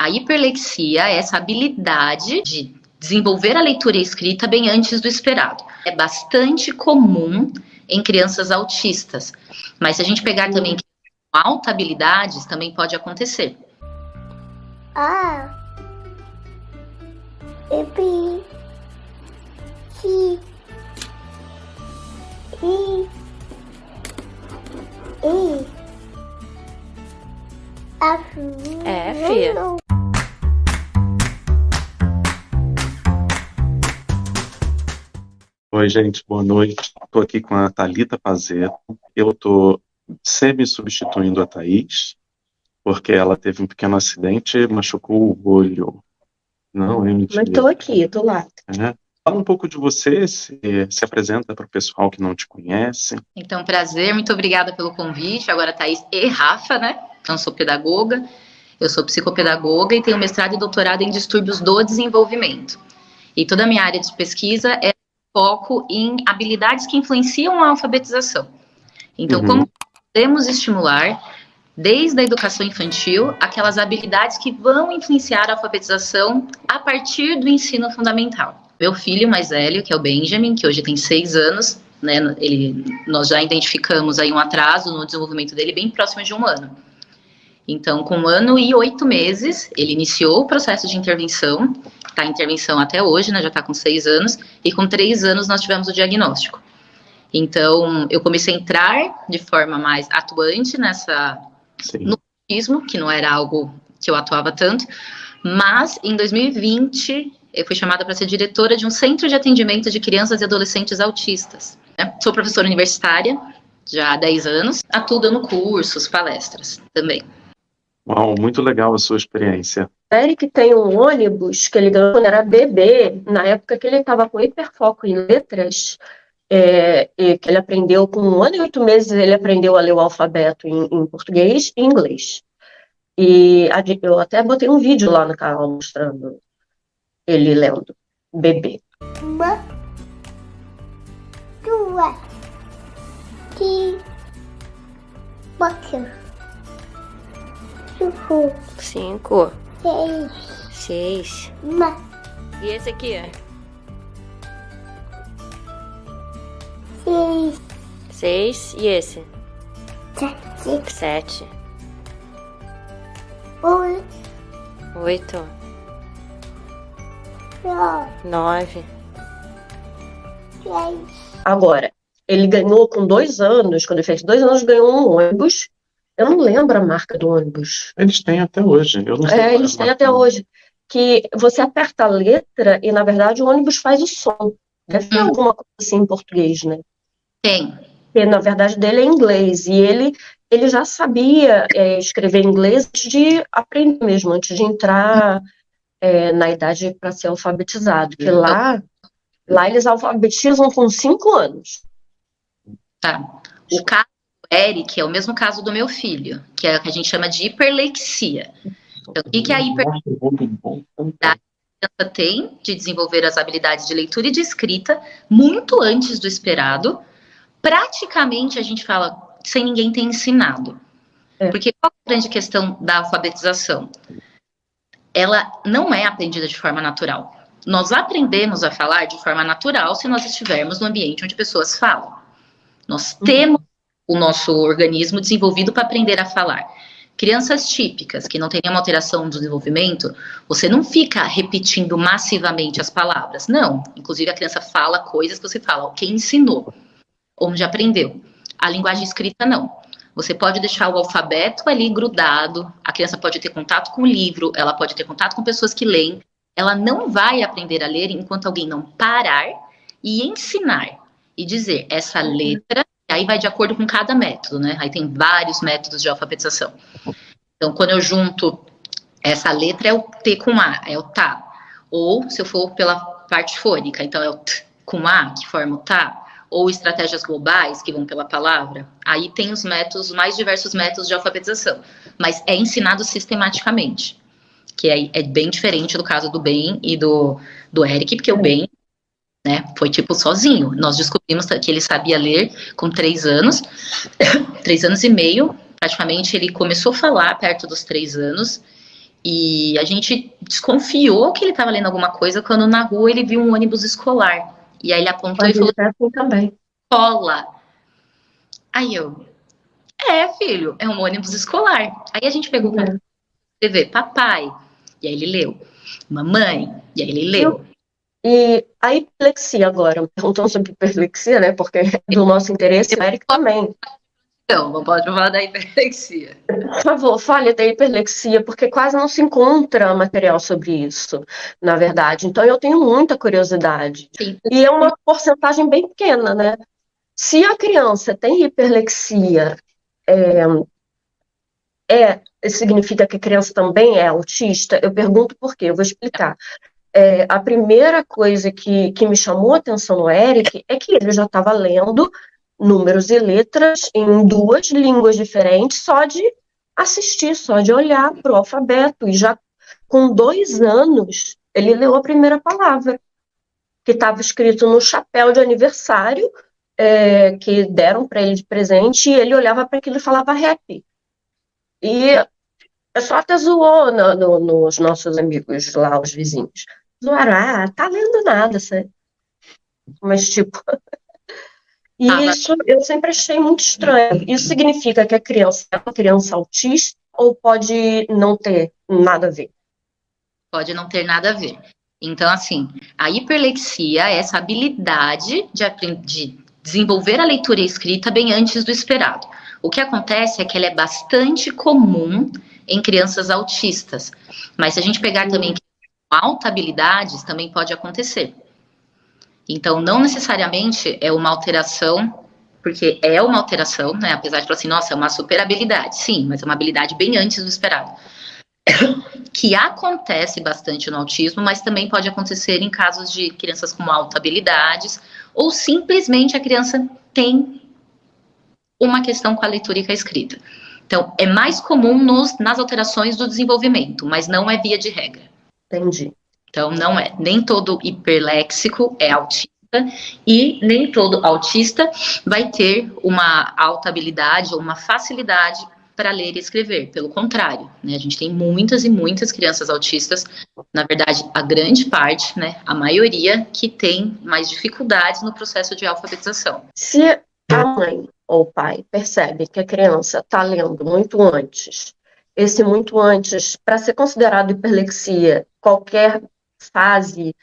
A hiperlexia é essa habilidade de desenvolver a leitura e a escrita bem antes do esperado. É bastante comum em crianças autistas, mas se a gente pegar também com alta habilidades, também pode acontecer. Fia. Oi, gente, boa noite. Estou aqui com a Thalita Pazeto. Eu estou semi-substituindo a Thaís, porque ela teve um pequeno acidente e machucou o olho. Não, é mentira. Mas estou aqui, estou lá. Fala um pouco de você, se apresenta para o pessoal que não te conhece. Então, prazer, muito obrigada pelo convite. Agora, Thaís e Rafa, né? Então, sou pedagoga, eu sou psicopedagoga e tenho mestrado e doutorado em distúrbios do desenvolvimento. E toda a minha área de pesquisa é foco em habilidades que influenciam a alfabetização. Então, como podemos estimular, desde a educação infantil, aquelas habilidades que vão influenciar a alfabetização a partir do ensino fundamental. Meu filho mais velho, que é o Benjamin, que hoje tem 6 anos, né, nós já identificamos aí um atraso no desenvolvimento dele bem próximo de 1 ano. Então, com 1 ano e 8 meses, ele iniciou o processo de intervenção, está em intervenção até hoje, né, já está com 6 anos, e com 3 anos nós tivemos o diagnóstico. Então, eu comecei a entrar de forma mais atuante no autismo, que não era algo que eu atuava tanto, mas em 2020 eu fui chamada para ser diretora de um centro de atendimento de crianças e adolescentes autistas. Né? Sou professora universitária, já há 10 anos, atuo dando cursos, palestras também. Uau, muito legal a sua experiência. O Eric tem um ônibus que ele ganhou quando era bebê, na época que ele estava com hiperfoco em letras, e que ele aprendeu com 1 ano e 8 meses, ele aprendeu a ler o alfabeto em português e inglês. E eu até botei um vídeo lá no canal mostrando ele lendo, bebê. 1, 2, 3, 4, 5, 5, 6, 6. 1, E esse aqui? 6, 6. E esse? 7, 7. 8, 8. 9, 9. 10. Agora, ele ganhou com 2 anos, quando ele fez 2 anos, ganhou um ônibus. Eu não lembro a marca do ônibus. Eles têm até hoje. Eu não sei Eles têm até hoje. Que você aperta a letra e, na verdade, o ônibus faz o som. Deve ter alguma coisa assim em português, né? Tem. Porque, na verdade, dele é inglês. E ele já sabia escrever inglês antes de aprender mesmo, antes de entrar na idade para ser alfabetizado. Porque lá eles alfabetizam com 5 anos. Tá. O caso do Eric é o mesmo caso do meu filho, que é o que a gente chama de hiperlexia. Então, o que é a hiperlexia? A criança tem de desenvolver as habilidades de leitura e de escrita muito antes do esperado. Praticamente, a gente fala, sem ninguém ter ensinado. Porque qual é a grande questão da alfabetização? Ela não é aprendida de forma natural. Nós aprendemos a falar de forma natural se nós estivermos no ambiente onde pessoas falam. Nós temos o nosso organismo desenvolvido para aprender a falar. Crianças típicas, que não têm nenhuma alteração no desenvolvimento, você não fica repetindo massivamente as palavras. Não. Inclusive, a criança fala coisas que você fala, quem ensinou, onde aprendeu. A linguagem escrita, não. Você pode deixar o alfabeto ali grudado, a criança pode ter contato com o livro, ela pode ter contato com pessoas que leem, ela não vai aprender a ler enquanto alguém não parar e ensinar. E dizer, essa letra, aí vai de acordo com cada método, né? Aí tem vários métodos de alfabetização. Então, quando eu junto essa letra, é o T com A, é o tá. Ou, se eu for pela parte fônica, então é o T com A, que forma o tá. Ou estratégias globais, que vão pela palavra. Aí tem os métodos, os mais diversos métodos de alfabetização. Mas é ensinado sistematicamente. Que é bem diferente do caso do Ben e do Eric, porque o Ben, né, foi tipo sozinho. Nós descobrimos que ele sabia ler com 3 anos, 3 anos e meio, praticamente ele começou a falar perto dos 3 anos, E a gente desconfiou que ele estava lendo alguma coisa quando na rua ele viu um ônibus escolar. E aí ele apontou e falou, assim também. escola. Aí eu, filho, é um ônibus escolar. Aí a gente pegou para escrever papai, e aí ele leu. Mamãe, e aí ele leu. E a hiperlexia agora, perguntando sobre hiperlexia, né, porque é do nosso interesse, o Eric também. Então, não pode falar da hiperlexia. Por favor, fale da hiperlexia, porque quase não se encontra material sobre isso, na verdade. Então, eu tenho muita curiosidade. Sim. E é uma porcentagem bem pequena, né? Se a criança tem hiperlexia, significa que a criança também é autista? Eu pergunto por quê, eu vou explicar. A primeira coisa que me chamou a atenção no Eric é que ele já estava lendo números e letras em 2 línguas diferentes só de assistir, só de olhar para o alfabeto. E já com 2 anos, ele leu a primeira palavra, que estava escrito no chapéu de aniversário que deram para ele de presente, e ele olhava para aquilo e falava happy. E só até zoou nos nossos amigos lá, os vizinhos. Zoaram, tá lendo nada, sabe? Mas, tipo... E isso eu sempre achei muito estranho. Isso significa que a criança é uma criança autista ou pode não ter nada a ver? Pode não ter nada a ver. Então, assim, a hiperlexia é essa habilidade de desenvolver a leitura e a escrita bem antes do esperado. O que acontece é que ela é bastante comum em crianças autistas. Mas se a gente pegar também alta habilidades, também pode acontecer. Então, não necessariamente é uma alteração, porque é uma alteração, né? Apesar de falar assim, nossa, é uma super habilidade. Sim, mas é uma habilidade bem antes do esperado. Que acontece bastante no autismo, mas também pode acontecer em casos de crianças com alta habilidades, ou simplesmente a criança tem uma questão com a leitura e com a escrita. Então, é mais comum nas alterações do desenvolvimento, mas não é via de regra. Entendi. Então, não é. Nem todo hiperléxico é autista e nem todo autista vai ter uma alta habilidade ou uma facilidade para ler e escrever. Pelo contrário, né? A gente tem muitas e muitas crianças autistas, na verdade, a grande parte, né? A maioria que tem mais dificuldades no processo de alfabetização. Se a mãe ou o pai percebe que a criança está lendo muito antes, esse muito antes, para ser considerado hiperlexia, qualquer fase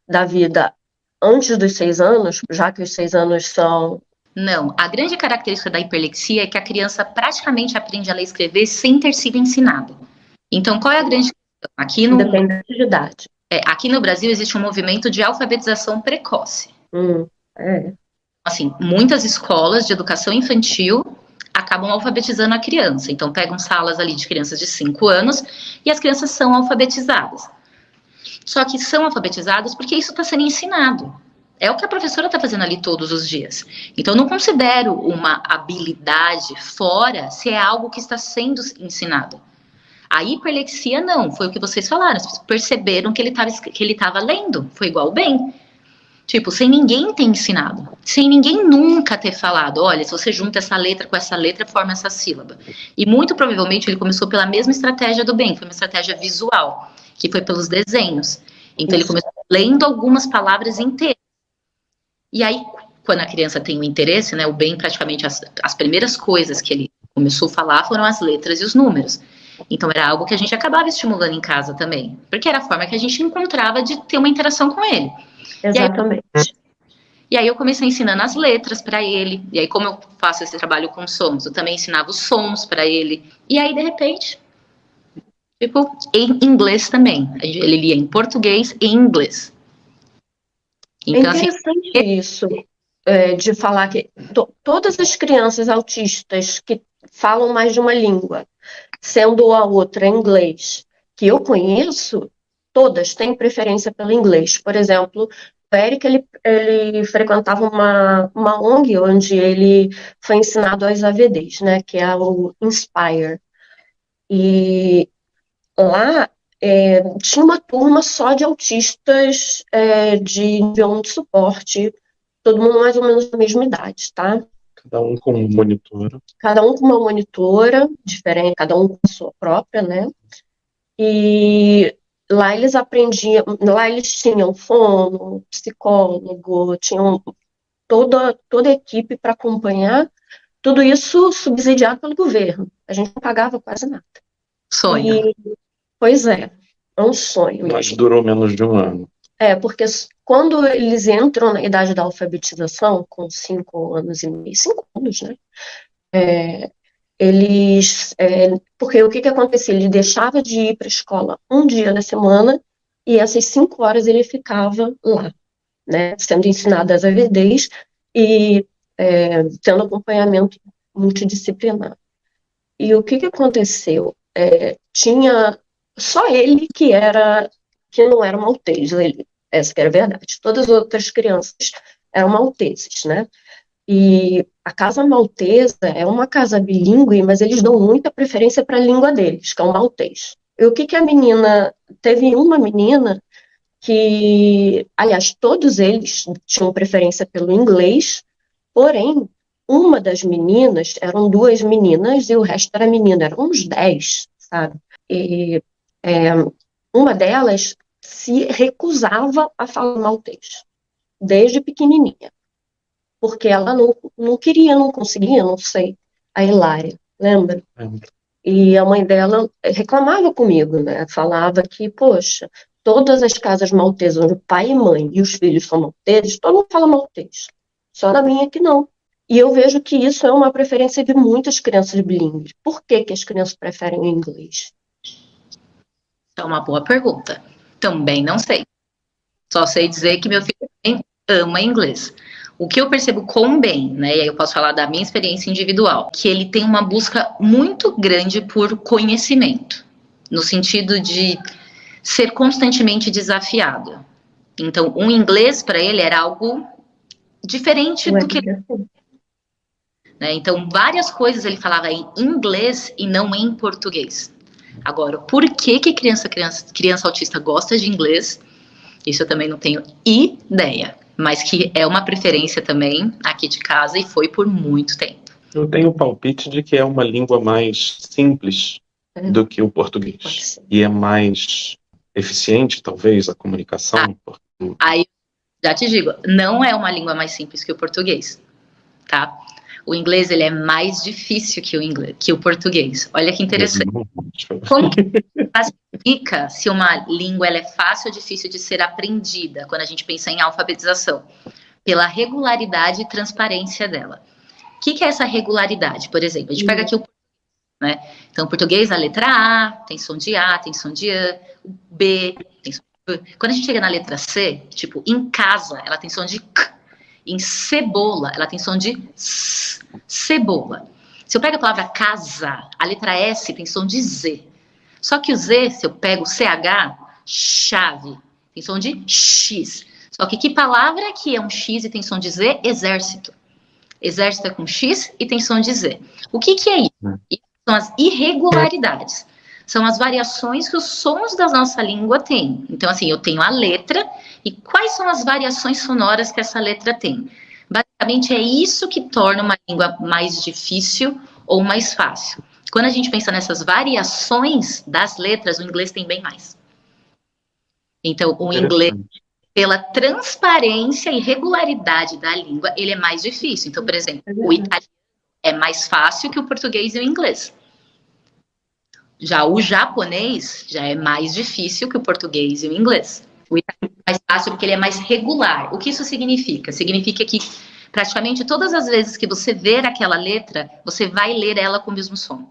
da vida antes dos 6 anos, já que os 6 anos são... Não, a grande característica da hiperlexia é que a criança praticamente aprende a ler e escrever sem ter sido ensinada. Então, qual é a grande questão? Independente de idade. Aqui no Brasil existe um movimento de alfabetização precoce. Assim, muitas escolas de educação infantil acabam alfabetizando a criança. Então, pegam salas ali de crianças de 5 anos e as crianças são alfabetizadas. Só que são alfabetizadas porque isso está sendo ensinado. É o que a professora está fazendo ali todos os dias. Então, eu não considero uma habilidade fora se é algo que está sendo ensinado. A hiperlexia, não. Foi o que vocês falaram. Vocês perceberam que ele estava lendo. Foi igual bem. Tipo, sem ninguém ter ensinado. Sem ninguém nunca ter falado, olha, se você junta essa letra com essa letra, forma essa sílaba. E muito provavelmente ele começou pela mesma estratégia do bem. Foi uma estratégia visual, que foi pelos desenhos. Então, ele começou lendo algumas palavras inteiras. E aí, quando a criança tem um interesse, né, o bem praticamente as primeiras coisas que ele começou a falar foram as letras e os números. Então, era algo que a gente acabava estimulando em casa também, porque era a forma que a gente encontrava de ter uma interação com ele. Exatamente. E aí eu comecei ensinando as letras para ele, e aí como eu faço esse trabalho com sons, eu também ensinava os sons para ele, e aí de repente, tipo, em inglês também, ele lia em português e em inglês. Então, é interessante isso, de falar que todas as crianças autistas que falam mais de uma língua, sendo a outra inglês, que eu conheço, todas têm preferência pelo inglês. Por exemplo, o Eric, ele frequentava uma ONG onde ele foi ensinado as AVDs, né, que é o Inspire. E lá tinha uma turma só de autistas de nível 1 de suporte, todo mundo mais ou menos da mesma idade, tá? Cada um com uma monitora. Cada um com uma monitora diferente, cada um com a sua própria, né? E lá eles aprendiam, lá eles tinham fono, psicólogo, tinham toda a equipe para acompanhar, tudo isso subsidiado pelo governo. A gente não pagava quase nada. Sonho. E, pois é um sonho Mas mesmo. durou menos de um ano. Porque quando eles entram na idade da alfabetização, com 5 anos e meio, 5 anos, né? Porque o que que acontecia? Ele deixava de ir para a escola um dia na semana e essas 5 horas ele ficava lá, né? Sendo ensinado as AVDs e tendo acompanhamento multidisciplinar. E o que que aconteceu? Tinha só ele que não era maltês, essa que era a verdade. Todas as outras crianças eram malteses, né? E a casa maltesa é uma casa bilíngue, mas eles dão muita preferência para a língua deles, que é o maltês. E o que que a menina... Teve uma menina que, aliás, todos eles tinham preferência pelo inglês, porém, uma das meninas, eram 2 meninas e o resto era menina, eram uns 10, sabe? E uma delas se recusava a falar maltês, desde pequenininha, porque ela não queria, não conseguia, não sei, a Hilária, lembra? E a mãe dela reclamava comigo, né? Falava que, poxa, todas as casas maltesas onde o pai e mãe e os filhos são malteses, todo mundo fala maltês. Só na minha que não. E eu vejo que isso é uma preferência de muitas crianças bilíngues. Por que que as crianças preferem o inglês? É uma boa pergunta. Também não sei. Só sei dizer que meu filho também ama inglês. O que eu percebo com bem, né, e aí eu posso falar da minha experiência individual, que ele tem uma busca muito grande por conhecimento, no sentido de ser constantemente desafiado. Então, o inglês para ele era algo diferente do que... Né? Então, várias coisas ele falava em inglês e não em português. Agora, por que que criança autista gosta de inglês? Isso eu também não tenho ideia, mas que é uma preferência também aqui de casa e foi por muito tempo. Eu tenho o palpite de que é uma língua mais simples do que o português. E é mais eficiente, talvez, a comunicação. Aí, já te digo, não é uma língua mais simples que o português, tá? O inglês, ele é mais difícil que o português. Olha que interessante. Como que classifica se uma língua ela é fácil ou difícil de ser aprendida, quando a gente pensa em alfabetização? Pela regularidade e transparência dela. O que é essa regularidade? Por exemplo, a gente pega aqui o português, né? Então, o português, a letra A, tem som de A, tem som de A, o B, tem som de B. Quando a gente chega na letra C, tipo, em casa, ela tem som de K. Em cebola, ela tem som de S, cebola. Se eu pego a palavra casa, a letra S tem som de Z. Só que o Z, se eu pego o CH, chave, tem som de X. Só que palavra que é um X e tem som de Z? Exército. Exército é com X e tem som de Z. O que é isso? Isso são as irregularidades. São as variações que os sons da nossa língua têm. Então, assim, eu tenho a letra e quais são as variações sonoras que essa letra tem? Basicamente, é isso que torna uma língua mais difícil ou mais fácil. Quando a gente pensa nessas variações das letras, o inglês tem bem mais. Então, o inglês, pela transparência e regularidade da língua, ele é mais difícil. Então, por exemplo, o italiano é mais fácil que o português e o inglês. Já o japonês já é mais difícil que o português e o inglês. O italiano é mais fácil porque ele é mais regular. O que isso significa? Significa que praticamente todas as vezes que você ver aquela letra, você vai ler ela com o mesmo som.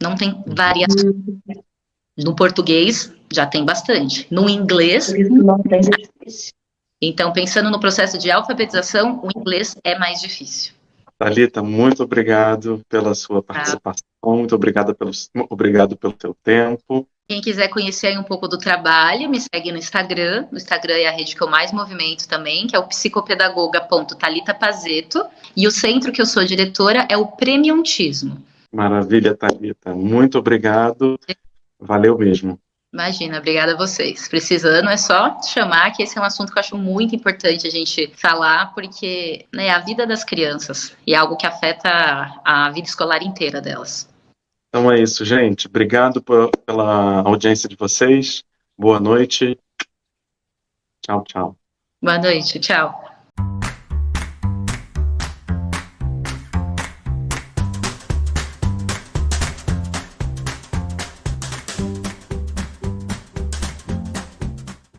Não tem variação. No português, já tem bastante. No inglês... Então, pensando no processo de alfabetização, o inglês é mais difícil. Thalita, muito obrigado pela sua participação, muito obrigado pelo teu tempo. Quem quiser conhecer aí um pouco do trabalho, me segue no Instagram. No Instagram é a rede que eu mais movimento também, que é o psicopedagoga.thalita.pazeto. E o centro que eu sou diretora é o Premiuntismo. Maravilha, Thalita. Muito obrigado. Valeu mesmo. Imagina, obrigada a vocês. Precisando, é só chamar, que esse é um assunto que eu acho muito importante a gente falar, porque é a vida das crianças e é algo que afeta a vida escolar inteira delas. Então é isso, gente. Obrigado pela audiência de vocês. Boa noite. Tchau, tchau. Boa noite, tchau.